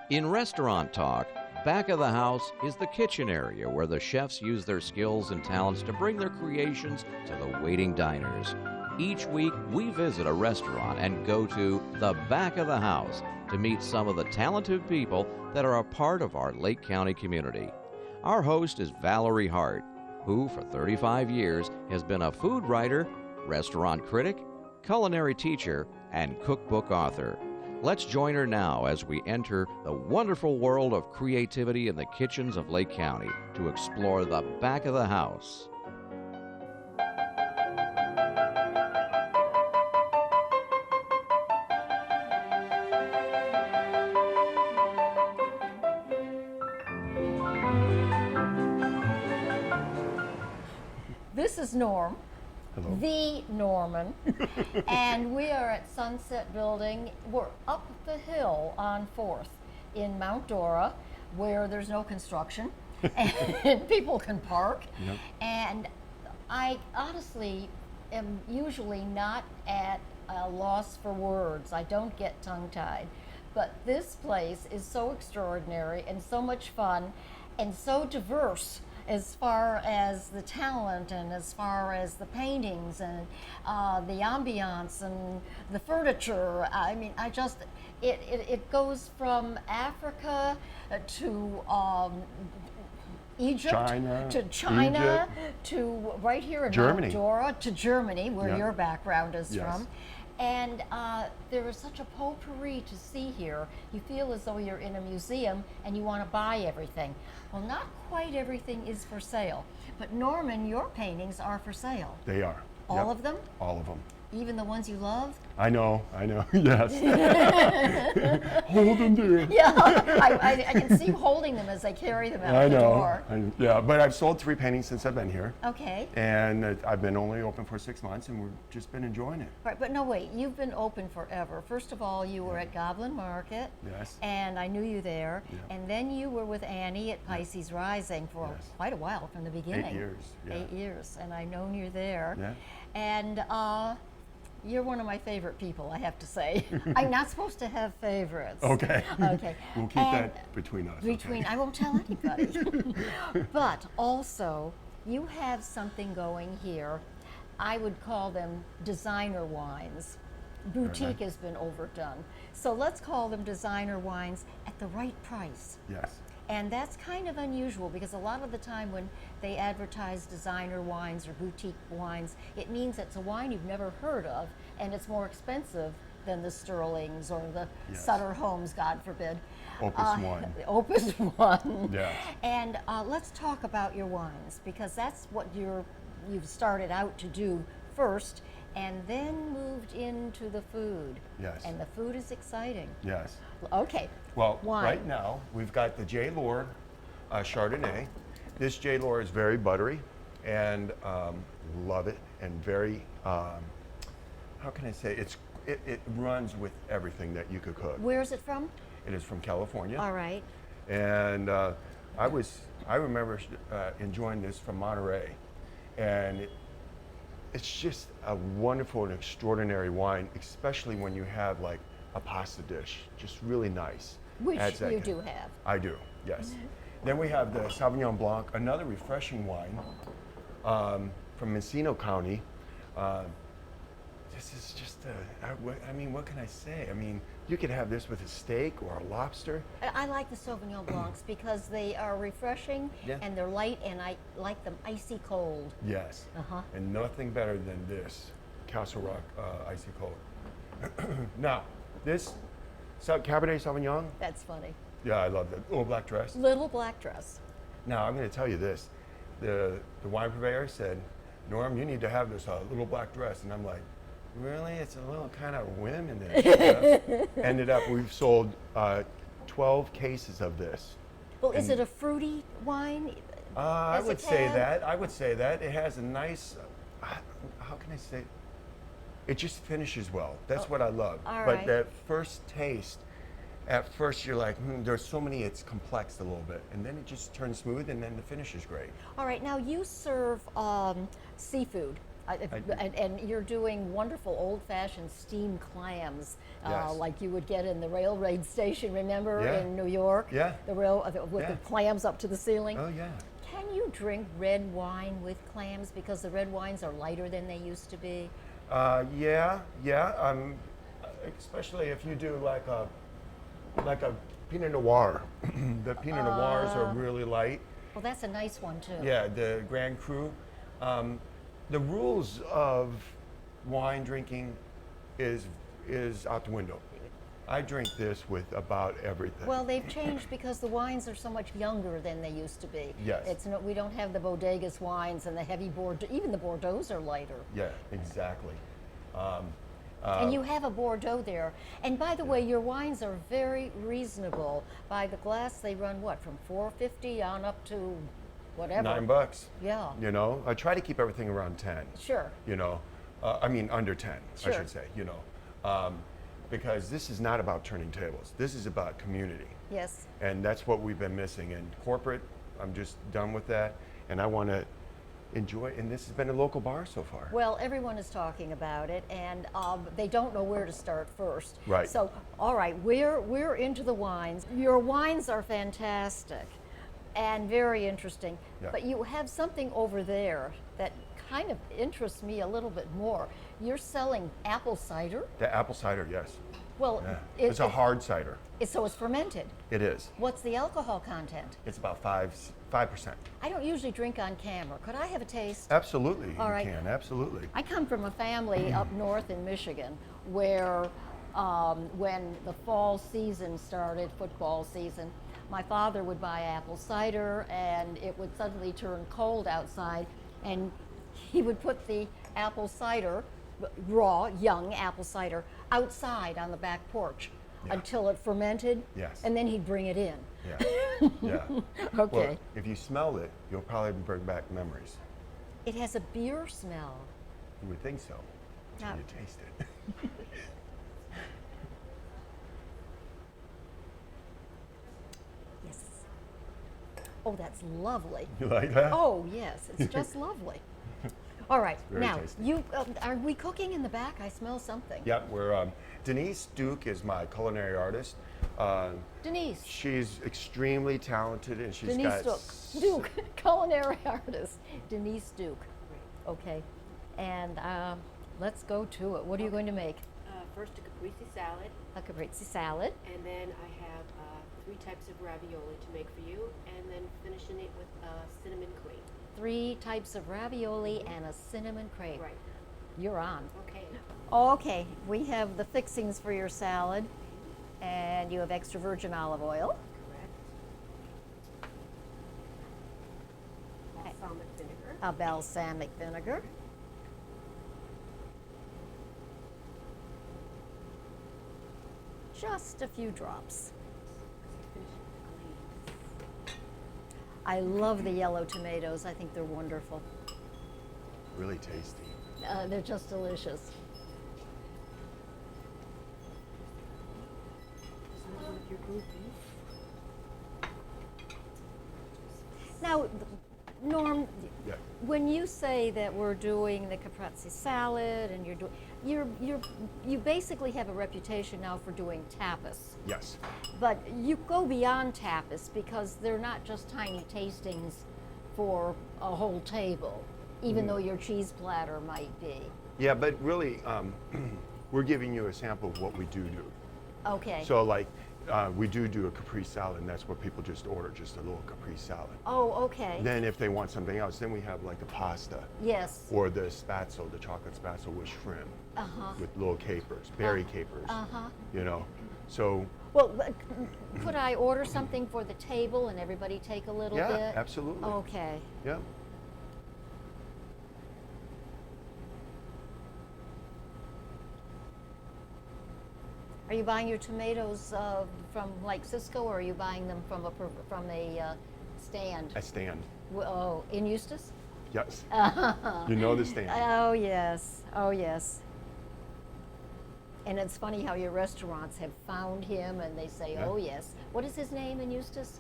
In restaurant talk, back of the house is the kitchen area where the chefs use their skills and talents to bring their creations to the waiting diners. Each week, we visit a restaurant and go to the back of the house to meet some of the talented people that are a part of our Lake County community. Our host is Valerie Hart, who for 35 years has been a food writer, restaurant critic, culinary teacher, and cookbook author. Let's join her now as we enter the wonderful world of creativity in the kitchens of Lake County to explore the back of the house. This is Norm, Hello. the Norman, and we are at Sunset Building. We're up the hill on 4th in Mount Dora, where there's no construction and people can park. Yep. And I honestly am usually not at a loss for words. I don't get tongue-tied. But this place is so extraordinary and so much fun and so diverse as far as the talent and as far as the paintings and the ambiance and the furniture. I mean, it goes from Africa to Egypt, to China, to right here in Germany. Mount Dora, to Germany, where Yeah. your background is Yes. from. And there is such a potpourri to see here. You feel as though you're in a museum and you want to buy everything. Well, not quite everything is for sale. But Norman, your paintings are for sale. They are. All Yep. of them? All of them. Even the ones you love? I know, yes. Hold them, dear. Yeah, I can see you holding them as I carry them out I the know. door. Yeah, but I've sold 3 paintings since I've been here. Okay. And I've been only open for 6 months, and we've just been enjoying it. Right, but no, wait, you've been open forever. First of all, you were at Goblin Market. Yes. And I knew you there. Yeah. And then you were with Annie at Pisces Rising for Yes. quite a while from the beginning. 8 years. Yeah. 8 years, and I've known you there. Yeah. And you're one of my favorite people, I have to say. I'm not supposed to have favorites. Okay. Okay. We'll keep And that between us. Between, okay? I won't tell anybody. But also, you have something going here. I would call them designer wines. Boutique has been overdone. So let's call them designer wines at the right price. Yes. And that's kind of unusual because a lot of the time when they advertise designer wines or boutique wines, it means it's a wine you've never heard of and it's more expensive than the Sterlings or the Yes. Sutter Homes, God forbid. Opus One. Opus One. Yes. And let's talk about your wines because that's what you've started out to do first and then moved into the food. Yes. And the food is exciting. Yes. Okay. Well, Wine. right now, we've got the J. Lore Chardonnay. This J. Lore is very buttery and love it and very, how can I say, it runs with everything that you could cook. Where is it from? It is from California. All right. And I remember enjoying this from Monterey. And it's just a wonderful and extraordinary wine, especially when you have like a pasta dish, just really nice. Which Adds that you kind- do have. I do, yes. Then we have the Sauvignon Blanc, another refreshing wine from Mendocino County. This is just, I mean, what can I say? I mean, you could have this with a steak or a lobster. I like the Sauvignon Blancs because they are refreshing Yeah. and they're light and I like them icy cold. Yes. Uh-huh. And nothing better than this Castle Rock Icy Cold. Now, this Cabernet Sauvignon, That's funny. yeah, I love that. Little black dress. Little black dress. Now, I'm going to tell you this. The wine purveyor said, Norm, you need to have this little black dress. And I'm like, really? It's a little kind of whim in there. Ended up, we've sold 12 cases of this. Well, is it a fruity wine? I As a would say cab? that. I would say that. It has a nice, how can I say, it just finishes well. That's what I love. all But right. that first taste, at first you're like, there's so many, it's complexed a little bit. And then it just turns smooth and then the finish is great. All right, now you serve seafood. And you're doing wonderful old-fashioned steamed clams, Yes. like you would get in the railroad station, remember, Yeah. in New York? Yeah. With Yeah. the clams up to the ceiling? Oh yeah. Can you drink red wine with clams? Because the red wines are lighter than they used to be. Yeah. Especially if you do like a Pinot Noir. The Pinot Noirs are really light. Well, that's a nice one, too. Yeah, the Grand Cru. The rules of wine drinking is out the window. I drink this with about everything. Well, they've changed because the wines are so much younger than they used to be. Yes. We don't have the bodegas wines and the heavy Bordeaux. Even the Bordeaux's are lighter. Yeah, exactly. And you have a Bordeaux there. And by the way, your wines are very reasonable. By the glass, they run what, from $4.50 on up to whatever? $9. Yeah. You know, I try to keep everything around 10. Sure. You know, I mean under 10, Sure. I should say. You know, because this is not about turning tables. This is about community. Yes. And that's what we've been missing. In corporate, I'm just done with that. And I want to enjoy, and this has been a local bar so far. Well, everyone is talking about it, and they don't know where to start first. Right. So, all right, we're into the wines. Your wines are fantastic and very interesting, Yeah. but you have something over there that kind of interests me a little bit more. You're selling apple cider? The apple cider, yes. Well, Yeah. It's a hard cider. so it's fermented. It is. What's the alcohol content? It's about 5%. I don't usually drink on camera. Could I have a taste? Absolutely, All you right. can. Absolutely. I come from a family up north in Michigan where when the fall season started, football season, my father would buy apple cider and it would suddenly turn cold outside and he would put the apple cider, raw, young apple cider, outside on the back porch Yeah. until it fermented. Yes. And then he'd bring it in. Yeah. Yeah. Okay. Well, if you smell it, you'll probably bring back memories. It has a beer smell. You would think so until Yeah. you taste it. Yes. Oh, that's lovely. You like that? Oh, yes, it's just lovely. All right, Very now, tasty. are we cooking in the back? I smell something. Yep, we're, Denise Duke is my culinary artist. Denise. She's extremely talented and she's Denise got Duke, culinary artist. Denise Duke. Okay, and let's go to it. What are you going to make? First a caprese salad, A caprese salad. and then I have 3 types of ravioli to make for you, and then finishing it with a cinnamon crepe. 3 types of ravioli and a cinnamon crepe. Right. You're on. Okay. Okay, we have the fixings for your salad, and you have extra virgin olive oil. Correct. Balsamic vinegar. A balsamic vinegar. Just a few drops. I love the yellow tomatoes. I think they're wonderful. really tasty. They're just delicious. Now, Norm, Yeah. when you say that we're doing the caprese salad and you basically have a reputation now for doing tapas, Yes. but you go beyond tapas because they're not just tiny tastings for a whole table, even though your cheese platter might be. Yeah, but really, we're giving you a sample of what we do. Okay. So like, we do a Capri salad, and that's what people just order, just a little Capri salad. Oh, okay. Then if they want something else, then we have like a pasta, Yes. or the spatzel, the chocolate spatzel with shrimp, with little capers, berry capers, you know. So Well, could I order something for the table and everybody take a little yeah, bit? absolutely. Okay. Yeah. Are you buying your tomatoes from like Cisco, or are you buying them from a stand? I stand. Oh, in Eustis? Yes. You know the stand. Oh yes. Oh yes. And it's funny how your restaurants have found him, and they say, Yeah. "Oh yes." What is his name in Eustis?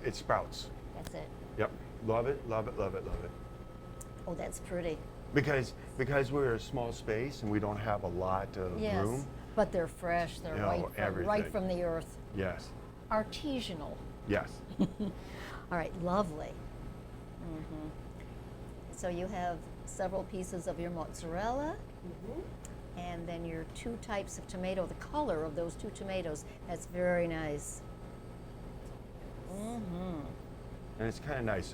It sprouts. That's it. Yep. Love it, love it, love it, love it. Oh, that's pretty. Because we're a small space and we don't have a lot of Yes, room. but they're fresh. They're You know, right everything. from the earth. Yes. Artisanal. Yes. All right, lovely. So you have several pieces of your mozzarella, and then your 2 types of tomato. The color of those 2 tomatoes, that's very nice. And it's kind of nice.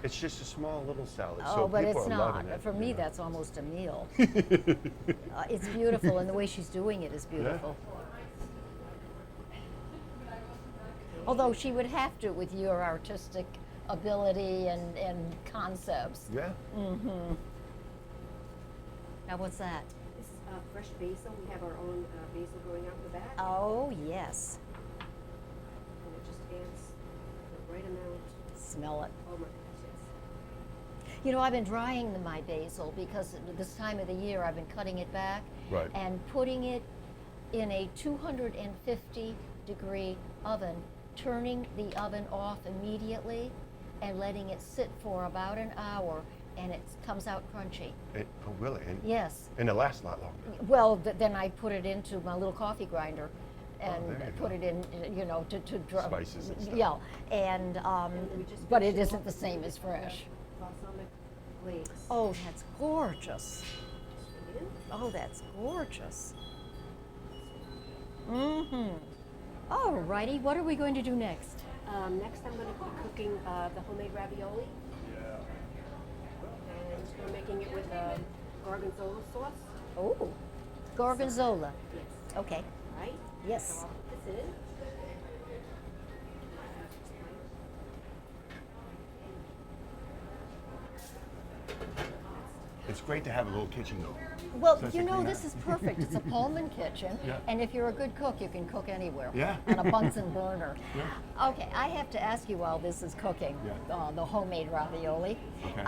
It's just a small little salad. Oh, so but people it's are not. loving it. For me, Yeah. that's almost a meal. It's beautiful, and the way she's doing it is beautiful. Although she would have to with your artistic ability and concepts. Yeah. Now, what's that? This is fresh basil. We have our own basil growing out in the back. Oh, yes. And it just adds the right amount. Smell it. Oh my goodness, yes. You know, I've been drying my basil because this time of the year I've been cutting it back Right. and putting it in a 250-degree oven, turning the oven off immediately and letting it sit for about an hour, and it comes out crunchy. Oh, really? Yes. And it lasts a lot longer. Well, then I put it into my little coffee grinder and there you put go. it in, you know, to dry. Spices and stuff. Yeah, and We just but finish it it isn't off the with same as fresh. Balsamic glaze. Oh, that's gorgeous. Just for you. Oh, that's gorgeous. All righty, what are we going to do next? Next, I'm going to be cooking the homemade ravioli. And we're making it with gorgonzola sauce. Oh, gorgonzola. Yes. Okay. Right? Yes. So I'll put this in. It's great to have a little kitchen though. Well, Such you a know, clean this house. is perfect. It's a Pullman kitchen, Yeah. and if you're a good cook, you can cook anywhere. Yeah. On a Bunsen burner. Yeah. Okay, I have to ask you while this is cooking, Yeah. the homemade ravioli. Okay.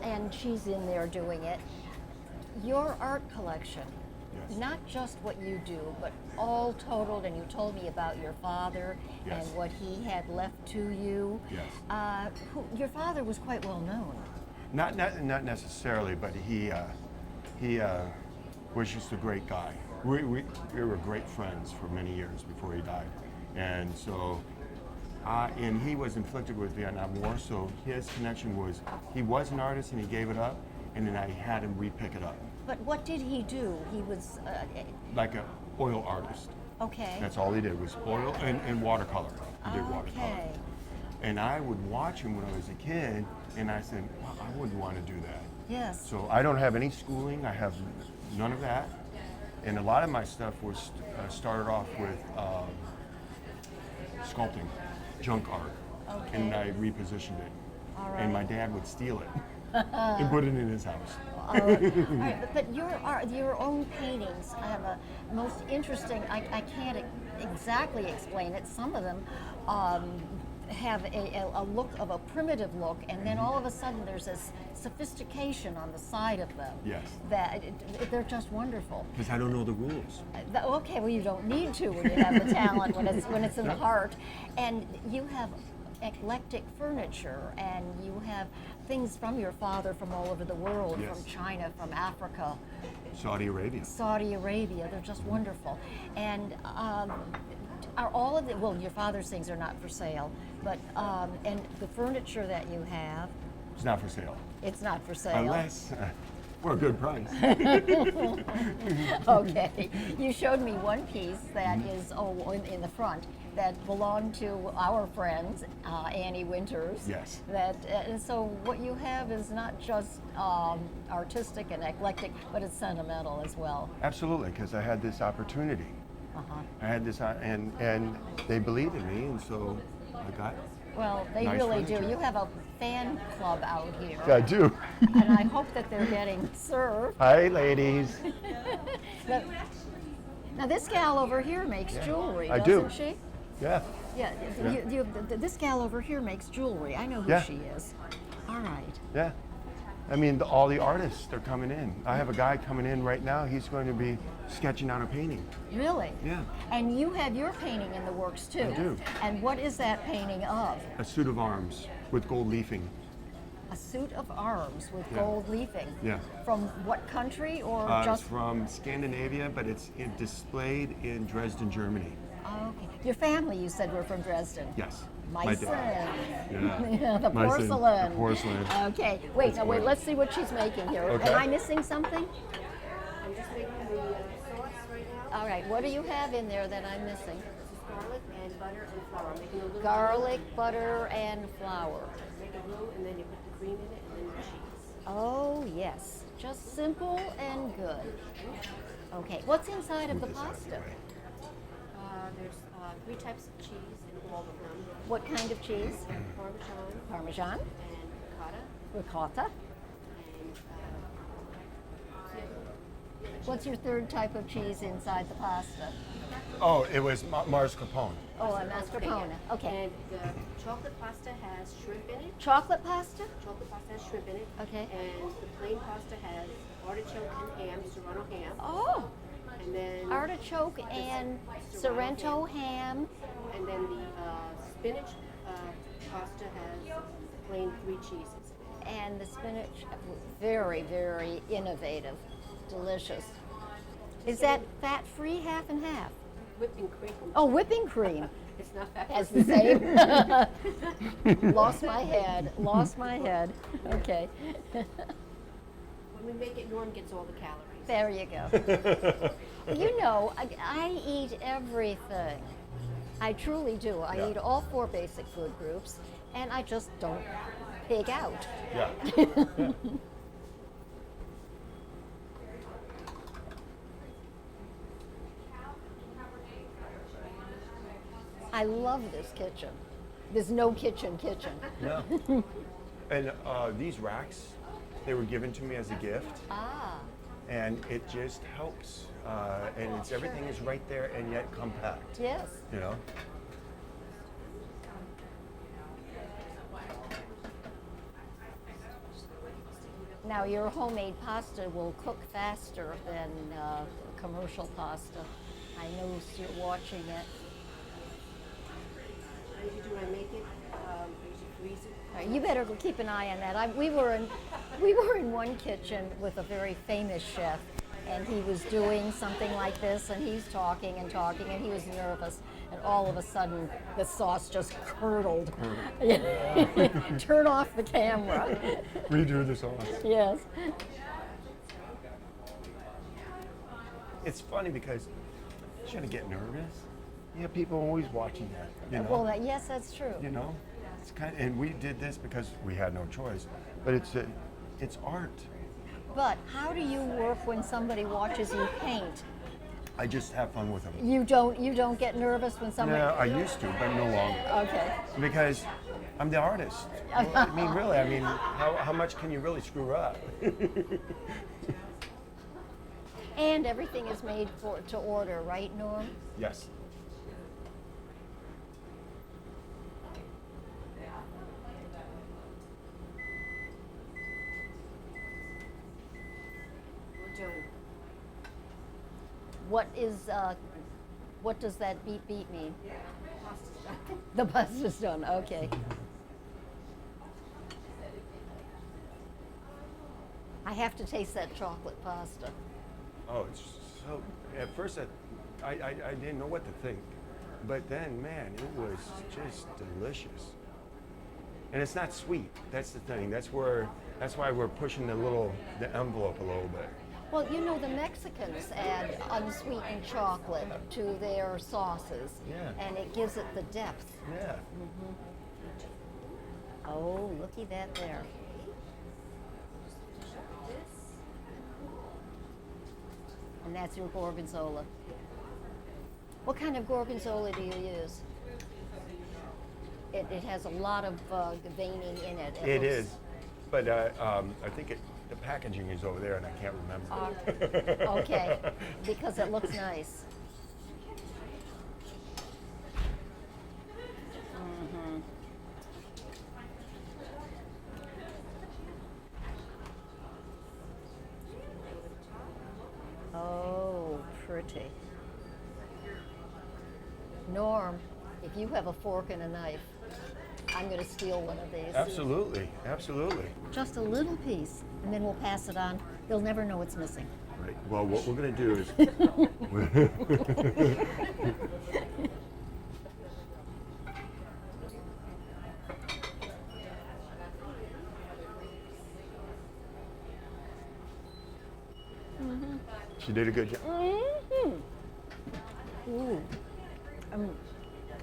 And she's in there doing it. Your art collection, Yes. not just what you do, but all totaled, and you told me about your father Yes. and what he had left to you. Yes. Your father was quite well known. Not necessarily, but he was just a great guy. We were great friends for many years before he died, and so and he was inflicted with Vietnam War. So his connection was he was an artist and he gave it up, and then I had him re-pick it up But what did he do? He was, like an oil artist. okay. That's all he did was oil and watercolor. He did watercolor. Okay. And I would watch him when I was a kid, and I said, well, I wouldn't want to do that. Yes. So I don't have any schooling. I have none of that. And a lot of my stuff was started off with sculpting, junk art. Okay. And I repositioned it. All And my right. dad would steal it and put it in his house. All right, but your art, your own paintings have a most interesting. I can't exactly explain it. Some of them have a look of a primitive look, and then all of a sudden there's this sophistication on the side of them. Yes. That they're just wonderful. Because I don't know the rules. Okay, well you don't need to when you have the talent when it's in the heart, and you have eclectic furniture, and you have things from your father from all over the world, Yes. from China, from Africa, Saudi Arabia. Saudi Arabia. They're just wonderful, and are all of the well, your father's things are not for sale, but and the furniture that you have, It's not for sale. it's not for sale. Unless for a good price. Okay, you showed me one piece that is in the front that belonged to our friends, Annie Winters. Yes. That and so what you have is not just artistic and eclectic, but it's sentimental as well. Absolutely, because I had this opportunity. Uh-huh. I had this, and they believed in me, and so I got. Well, they Nice really furniture. do. You have a fan club out here, I do. and I hope that they're getting served. Hi, ladies. Now this gal over here makes jewelry, I do. doesn't she? Yeah. Yeah, this gal over here makes jewelry. I know who Yeah. she is. All right. Yeah. I mean, all the artists are coming in. I have a guy coming in right now. He's going to be sketching out a painting. Really? Yeah. And you have your painting in the works too. I do. And what is that painting of? A suit of arms with gold leafing. A suit of arms with Yeah. gold leafing. Yeah. From what country or It's just? from Scandinavia, but it's displayed in Dresden, Germany. Oh, okay. Your family, you said, were from Dresden. Yes. My My son. dad. Yeah. Yeah, the My son, porcelain. the porcelain. Okay. Wait, It's now wait. gorgeous. Let's see what she's making here. Okay. Am I missing something? I'm just making the sauce right now. All right. What do you have in there that I'm missing? This is garlic and butter and flour. I'm making a little Garlic, butter, and flour. Make a roux, and then you put the cream in it, and then the cheese. Oh yes, just simple and good. Okay. What's inside of the Move this out of pasta? way. There's 3 types of cheese in all of them. What kind of cheese? Parmesan Parmesan, and ricotta. and What's your third type of cheese inside the pasta? Oh, it was mascarpone. Oh, a mascarpone. Okay. And the chocolate pasta has shrimp in it. Chocolate pasta? Chocolate pasta has shrimp in it. Okay. And the plain pasta has artichoke and ham, serrano ham. Oh, And then artichoke and Sorrento ham. And then the spinach pasta has plain 3 cheeses. And the spinach, very, very innovative, delicious. Is that fat-free, half and half? Whipping cream. Oh, whipping cream. It's not fat. As the same. Lost my head. Lost my head. Okay. When we make it, Norm gets all the calories. There you go. You know, I eat everything. I truly do. I Yeah. eat all 4 basic food groups, and I just don't pig out. Yeah. I love this kitchen. There's no kitchen. Yeah. And these racks, they were given to me as a gift, Ah, and it just helps. And it's everything is right there and yet compact. yes. You know. Now, your homemade pasta will cook faster than commercial pasta. I know you're watching it. I usually do when I make it, I usually freeze it. All right, you better go keep an eye on that. We were in one kitchen with a very famous chef, and he was doing something like this, and he's talking, and he was nervous, and all of a sudden the sauce just curdled. Turn off the camera. Redo the sauce. Yes. It's funny because you shouldn't get nervous. Yeah, people are always watching that. You know. Well, yes, that's true. You know, it's kind of, and we did this because we had no choice. But it's art. But how do you work when somebody watches you paint? I just have fun with them. You don't get nervous when somebody. Yeah, I used to, but no longer. Okay. Because I'm the artist. I mean, really. I mean, how much can you really screw up? And everything is made to order, right, Norm? Yes. We're done. What does that beep mean? Pasta's done. The pasta's done. Okay. I have to taste that chocolate pasta. Oh, it's so. At first, I didn't know what to think, but then, man, it was just delicious. And it's not sweet. That's the thing. That's why we're pushing the envelope a little bit. Well, you know, the Mexicans add unsweetened chocolate to their sauces, Yeah. and it gives it the depth. Yeah. Oh, looky that there. And that's your gorgonzola. What kind of gorgonzola do you use? It has a lot of veining in it. It looks- is, but I think the packaging is over there, and I can't remember. Okay, because it looks nice. Mhm. Oh, pretty. Norm, if you have a fork and a knife, I'm going to steal one of these. Absolutely, absolutely. Just a little piece, and then we'll pass it on. They'll never know it's missing. Right. Well, what we're going to do is. She did a good job. Ooh.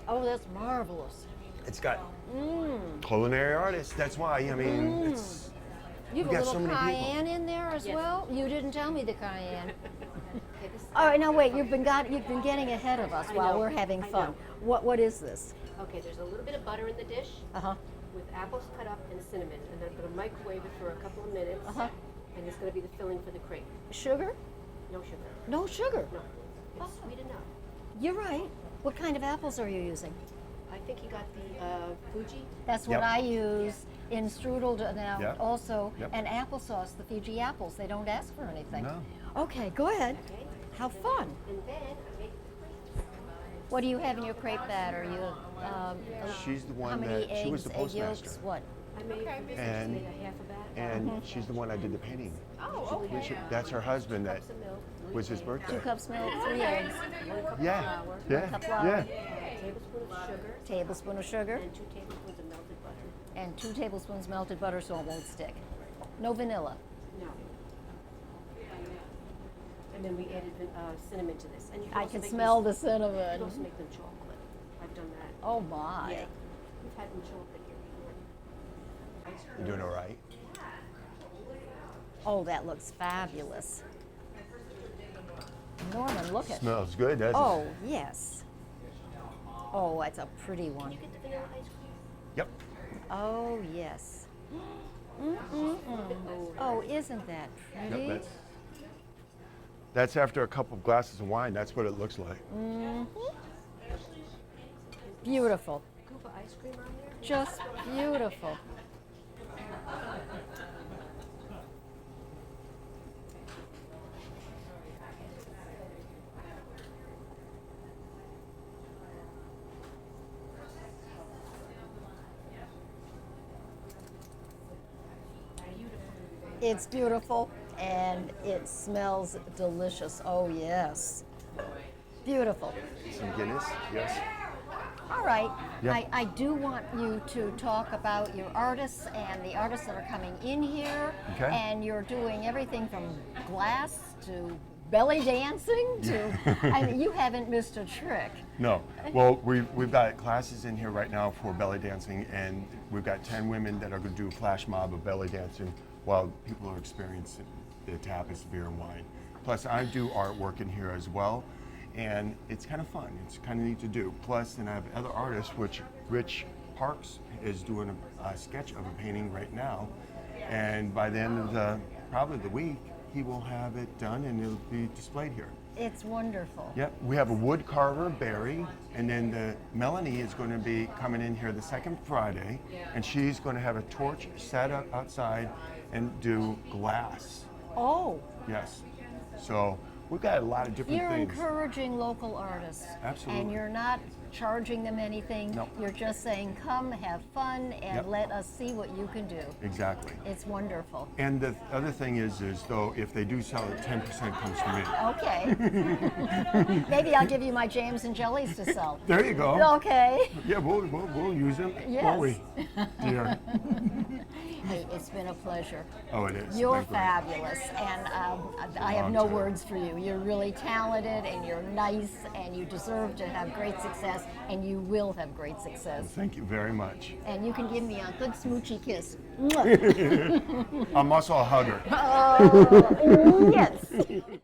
Oh, that's marvelous. It's got culinary artists. That's why. I mean, it's. You have We a got so little many people. cayenne in there as Yes. well? You didn't tell me the cayenne. Okay, this, All right, now wait, you've been getting ahead of us I while know, we're having I fun. know. What is this? okay, there's a little bit of butter in the dish Uh-huh. with apples cut up and cinnamon, and I'm going to microwave it for a couple of minutes, Uh-huh. and it's going to be the filling for the crepe. Sugar? No sugar. No sugar. No, it's sweet enough. You're right. What kind of apples are you using? I think you got the Fuji. That's what Yep. I use in strudel now. Yep. Also, Yep. and applesauce, the Fiji apples. They don't ask for anything. No. Okay, go ahead. Okay. How fun. And then I make the crepes. What do you have in your crepe batter? She's the how one many that eggs, she was the egg postmaster. yolks, what? I made just And- made a half a bag. And she's the one I did the painting. Oh, okay. That's her husband. That Cups of milk, was his birthday. 2 cups milk, 3 eggs, 1 cup Yeah, of flour, yeah, cup flour. yeah. a tablespoon of sugar, tablespoon of sugar, and 2 tablespoons of melted butter. and 2 tablespoons melted butter so it won't stick. No vanilla. No. And then we added cinnamon to this. And you I also can make smell the these- You can cinnamon. also make them chocolate. I've done that. Oh my. Yeah. We've had them chocolate here before. Ice You cream. doing all right? Oh, that looks fabulous. Norman, look at. Smells good, doesn't it? Oh, yes. Oh, that's a pretty one. You get the vanilla ice cream? Yep. Oh, yes. Oh, isn't that Yep. pretty? That's after a couple of glasses of wine. That's what it looks like. Beautiful. Scoop of ice cream on there? Just beautiful. It's beautiful and it smells delicious. Oh, yes. Beautiful. Some Guinness, yes. All right. Yeah. I do want you to talk about your artists and the artists that are coming in here. Okay. And you're doing everything from glass to belly dancing to, I mean, you haven't missed a trick. No. Well, we've got classes in here right now for belly dancing, and we've got 10 women that are going to do a flash mob of belly dancing while people are experiencing the tapas, beer, and wine. Plus, I do artwork in here as well, and it's kind of fun. It's kind of neat to do. Plus, then I have other artists, which Rich Parks is doing a sketch of a painting right now, and by the end of probably the week, he will have it done and it'll be displayed here. It's wonderful. Yep, we have a wood carver, Barry, and then Melanie is going to be coming in here the second Friday, and she's going to have a torch set up outside and do glass. Oh, Yes. So we've got a lot of different you're things. encouraging local artists. Absolutely. And you're not charging them anything. No. You're just saying, come, have fun, and Yep. let us see what you can do. Exactly. It's wonderful. And the other thing is though, if they do sell it, 10% comes to me. Okay. Maybe I'll give you my jams and jellies to sell. There you go. Okay. Yeah, we'll use them, Yes. won't we? Dear. Hey, it's been a pleasure. Oh, it is. You're Thank you. fabulous, and I have long no time. words for you. You're really talented, and you're nice, and you deserve to have great success, and you will have great success. Thank you very much. And you can give me a good smoochy kiss. Mwah. I'm also a hugger. Oh, yes.